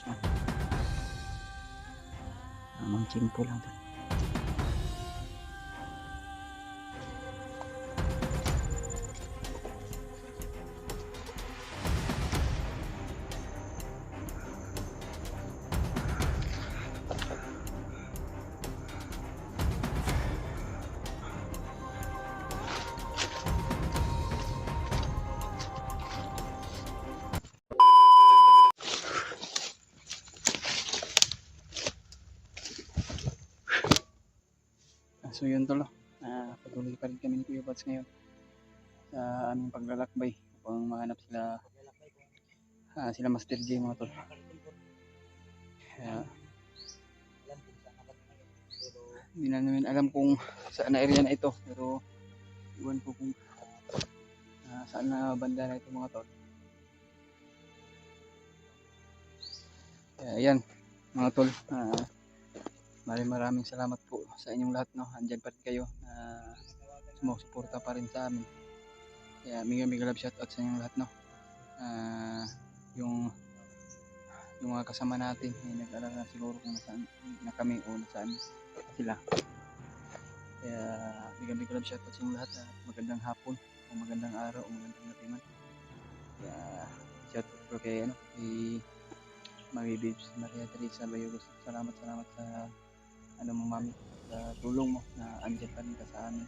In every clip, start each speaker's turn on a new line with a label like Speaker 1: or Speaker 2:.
Speaker 1: no? Amang simple lang to. So yun tol, patuloy pa rin kami ni Kuya Bats ngayon sa aming paglalakbay upang mahanap sila Master J mga tol. Hindi na namin alam kung saan na area na ito, pero iwan ko kung saan na banda na ito mga tol. Yan mga tol, maraming salamat po sa inyong lahat, no? Andyan pa rin kayo, sumusuporta pa rin sa amin. Kaya mega love shoutout sa inyong lahat, no? Yung mga kasama natin ay nag-alala siguro kung nasaan na kami o nasaan sila. Kaya mega love shoutout sa inyong lahat, at magandang hapon o magandang araw o magandang gabi man. Kaya shoutout po kay Mami Babes Maria Teresa Bayogos. Salamat sa mo mami, sa tulong mo na andyan pa rin ka sa amin,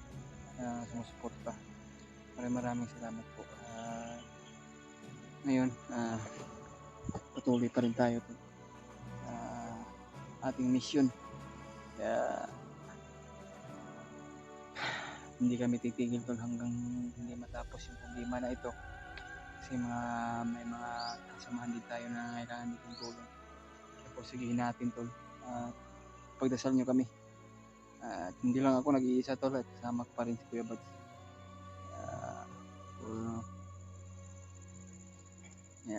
Speaker 1: na sumusuporta. Maraming salamat po. Ngayon patuloy pa rin tayo ating mission. Kaya hindi kami titigil tol hanggang hindi matapos yung problema na ito, kasi may mga kasamahan din tayo na kailangan ditong tulong. Kaya porsigihin natin tol, pagdasal nyo kami. Hindi lang ako nag-iisa tol, at kasama ko pa rin si Kuya Bads.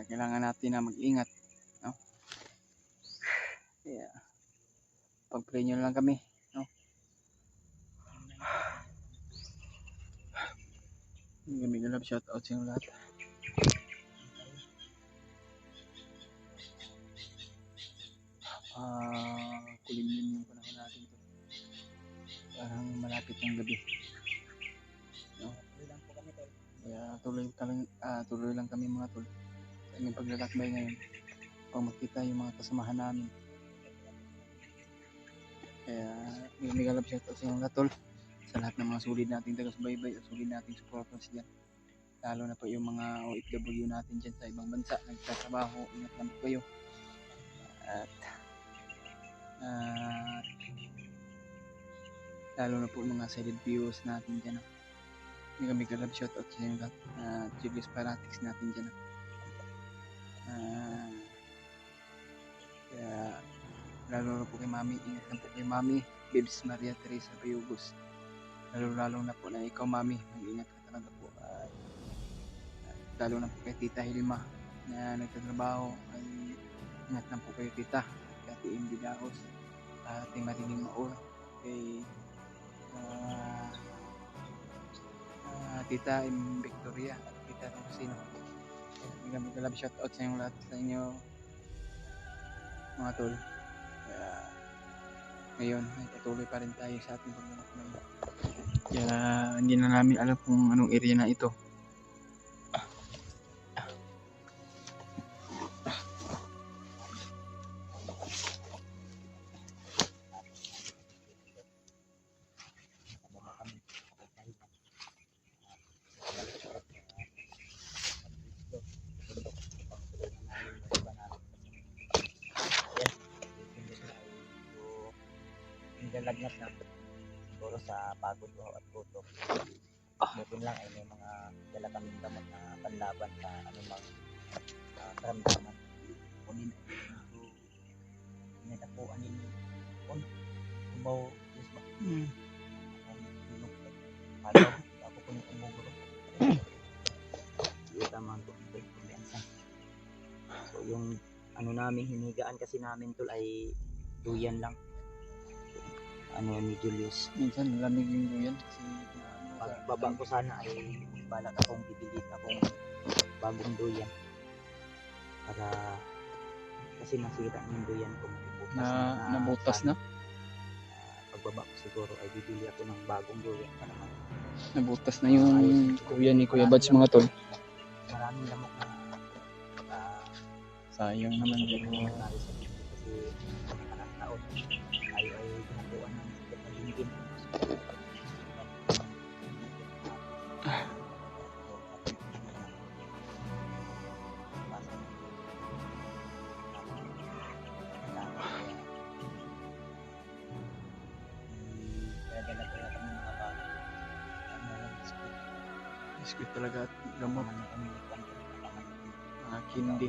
Speaker 1: Kailangan natin na mag-ingat, no? Kaya pag-pray nyo lang kami, no? Mega love shout out sa inyo lahat. Kulimlim yung panahon natin to. Parang malapit ng gabi, no? Kaya tuloy lang kami mga tol sa aming paglalakbay ngayon, upang makita yung mga kasamahan namin. Kaya mega love shout out sa inyo lahat tol, sa lahat ng mga sulit nating taga-subaybay at sulit nating supporters dyan, lalo na po yung mga OFW natin dyan sa ibang bansa nagtatrabaho. Ingat lang po kayo, at lalo na po mga silent viewers natin dyan, mega love shout out sa inyo lahat, Julius Fanatics natin dyan, kaya lalo na po kay Mami, ingat lang po kay Mami Babes Maria Teresa Bayogos, lalo na po na ikaw Mami, mag-ingat ka talaga po. Lalo na po kay Tita Hilma na nagtatrabaho, ay ingat lang po kayo Tita, kay Ate Imdi Daos, Ate Mariling Maor, kay Tita Victoria at Tita Rosino. Mega love shout out sa inyong lahat, sa inyo mga tol. Kaya ngayon ay patuloy pa rin tayo sa ating paglalakbay. Kaya hindi na namin alam kung anong area na ito.
Speaker 2: Nilalagnat na siguro sa pagod ko at gutom. Butin lang ay may mga dala kaming gamot na panlaban sa anumang karamdaman. Kunin ito inatapuan ninyo. Kumaw, yes ba? Ako po yung umuguro. Yung tama po yung kumpiyansa. So yung namin, hinigaan kasi namin tol ay duyan lang. Ni Julius.
Speaker 1: Minsan lamig yung duyan kasi
Speaker 2: Pagbaba ko sana ay balak akong bibilit akong bagong duyan para kasi nasira yung duyan ko, butas
Speaker 1: nabutas na.
Speaker 2: Pagbaba ko siguro ay bibili ako ng bagong duyan para naman.
Speaker 1: Nabutas na yung kuya ni Kuya Bads mga tol.
Speaker 2: Maraming lamok na
Speaker 1: Sayang naman yun.
Speaker 2: nangyari sa dito kasi anak taon tayo ay ginakuha ng sakit na dingin.
Speaker 1: Biskuit talaga at gamot. Kindi.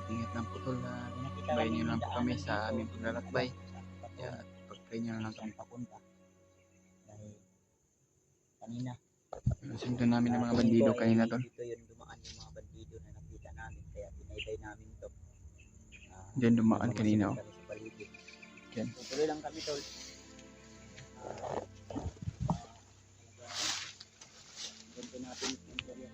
Speaker 1: Ingat lang po tol na bayan nyo lang po kami sa aming paglalakbay. Kaya pag-pray nyo lang kami.
Speaker 2: Dahil kanina
Speaker 1: Nasundan namin ng mga bandido kanina tol.
Speaker 2: dito yun dumaan yung mga bandido na nakita namin kaya pinaybay namin to.
Speaker 1: Diyan dumaan kanina.
Speaker 2: Kami sa paligid.
Speaker 1: Yan.
Speaker 2: Tuloy lang kami tol. Ganito natin yung area.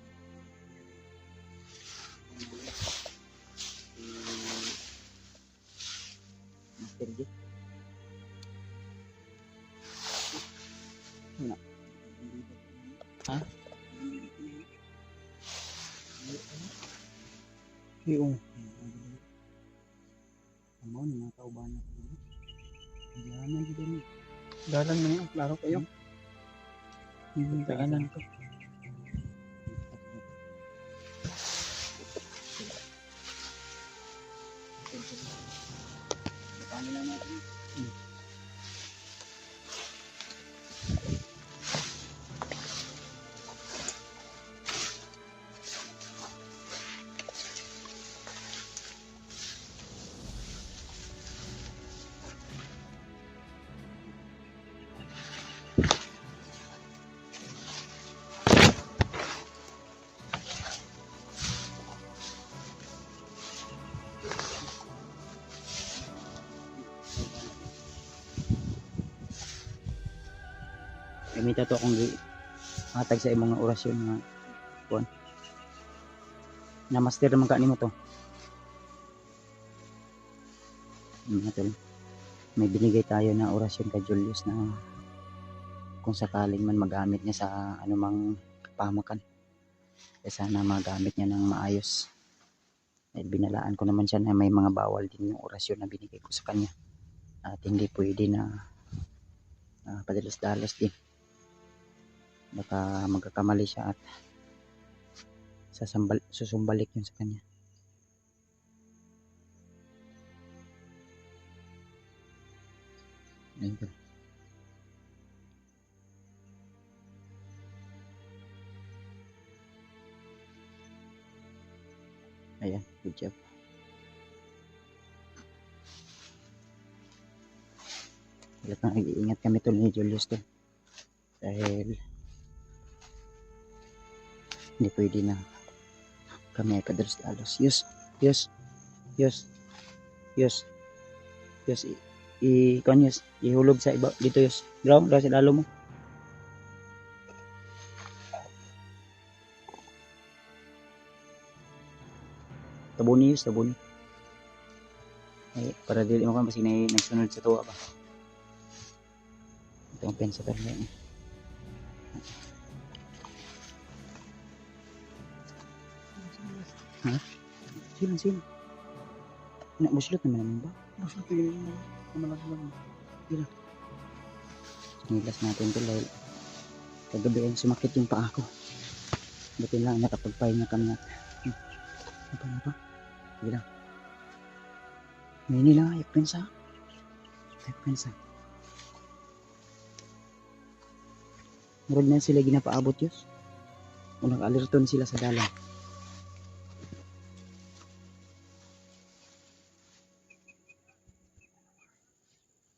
Speaker 2: Master G. Wala. Ha?
Speaker 1: Yung.
Speaker 2: Amo ni mga kauban na ko. Diyan dito ni.
Speaker 1: Dalan na yun. Klaro kayo. Yung daanan ko.
Speaker 2: Paano lang natin? Gamita to akong hatag sa imong orasyon nga kuan. Na master naman ka nimo to. May binigay tayo na orasyon kay Julius na kung sakaling man magamit niya sa anumang pamakan. Eh sana magamit niya ng maayos. Dahil binalaan ko naman siya na may mga bawal din yung orasyon na binigay ko sa kanya. At hindi pwede na padalos-dalos din. Baka magkakamali siya at susumbalik yun sa kanya. Ayun. Ayan, good job. Nag-iingat kami tol ni Julius to. Dahil hindi pwede na kami ay padalos-dalos. Kanyos, ihulog sa iba dito yus. Draw sa dalo mo. Tabuni yus, tabuni. Ay, para dili mo kan kasi nagsunod sa tuwa ba. Ito ang pensa pero yan. Ha? Sino? Buslot naman ba?
Speaker 1: Buslot yun. Kamalag-lag.
Speaker 2: Gila. Sinilas natin ito dahil kagabi ay sumakit yung paa ko. Buti lang nakapagpahinga kami natin. Apa? Gila. May nila, yakpensa. Murag na sila ginapaabot yus. O nag-alerton sila sa dalan.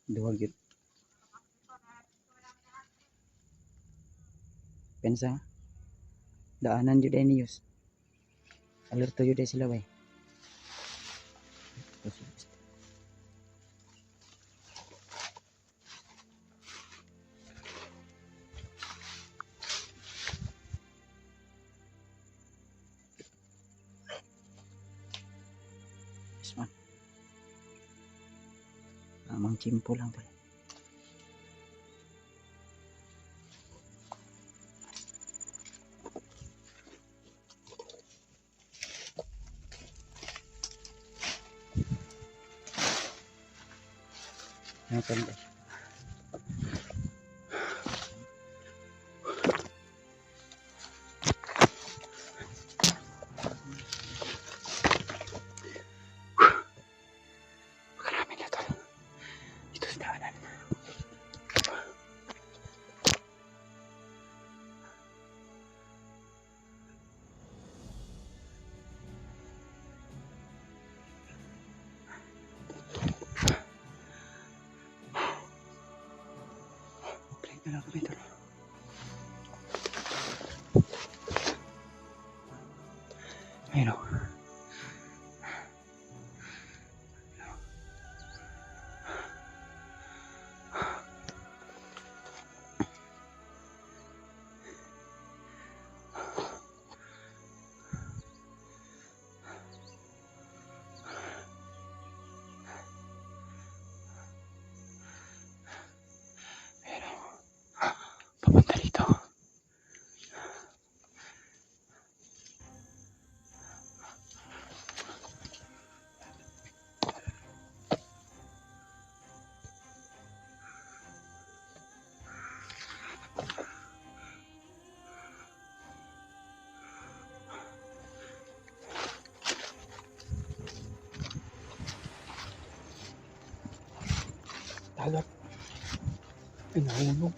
Speaker 2: Duwag yun. Pensa. Daanan yun din yus. Alerto yun din sila bay.
Speaker 1: Tamang chimpo lang to. Natin guys. Marami na to. Dito sa daanan. Break na lang kami ito. Ayun o. Papunta dito. Dagat. Ay, nahulog.